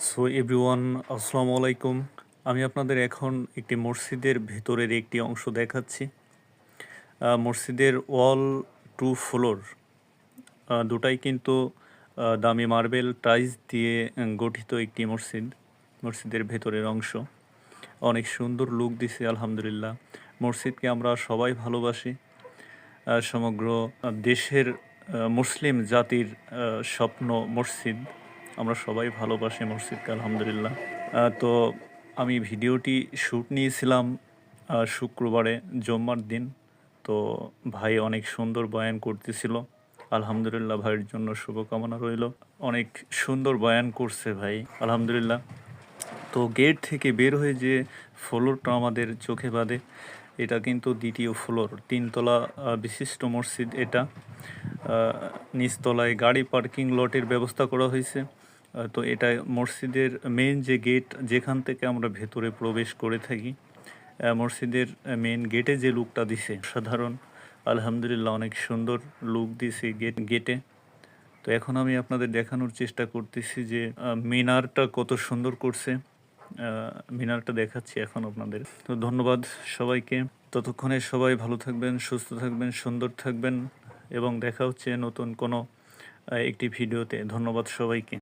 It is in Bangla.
সো এভরিওয়ান, আসসালামু আলাইকুম। আমি আপনাদের এখন একটি মসজিদের ভেতরের একটি অংশ দেখাচ্ছি। মসজিদের ওয়াল টু ফ্লোর দুটাই কিন্তু দামি মার্বেল টাইলস দিয়ে গঠিত একটি মসজিদ। মসজিদের ভেতরের অংশ অনেক সুন্দর লুক দিছে আলহামদুলিল্লাহ। মসজিদকে আমরা সবাই ভালোবাসি। সমগ্র দেশের মুসলিম জাতির স্বপ্ন মসজিদ। আমরা সবাই ভালোবাসি মসজিদকে আলহামদুলিল্লাহ। তো আমি ভিডিওটি শ্যুট নিয়েছিলাম শুক্রবারে, জুম্মার দিন। তো ভাই অনেক সুন্দর বয়ান করতেছিল। আলহামদুলিল্লাহ, ভাইয়ের জন্য শুভকামনা রইল। অনেক সুন্দর বয়ান করছে ভাই, আলহামদুলিল্লাহ। তো গেট থেকে বের হয়ে যে ফ্লোরটা আমাদের চোখে বাঁধে, এটা কিন্তু দ্বিতীয় ফ্লোর, তিনতলা বিশিষ্ট মসজিদ এটা। নিচতলায় গাড়ি পার্কিং লটের ব্যবস্থা করা হয়েছে। তো এটা মসজিদের মেন যে গেট, যেখান থেকে আমরা ভেতরে প্রবেশ করে থাকি। মসজিদের মেন গেটে যে লুকটা দিছে সাধারণ, আলহামদুলিল্লাহ অনেক সুন্দর লুক দিছে গেটে। তো এখন আমি আপনাদের দেখানোর চেষ্টা করতেছি যে মিনারটা কত সুন্দর করছে। মিনারটা দেখাচ্ছি এখন আপনাদের। তো ধন্যবাদ সবাইকে। ততক্ষণে সবাই ভালো থাকবেন, সুস্থ থাকবেন, সুন্দর থাকবেন, এবং দেখা হচ্ছে নতুন কোনো একটি ভিডিওতে। ধন্যবাদ সবাইকে।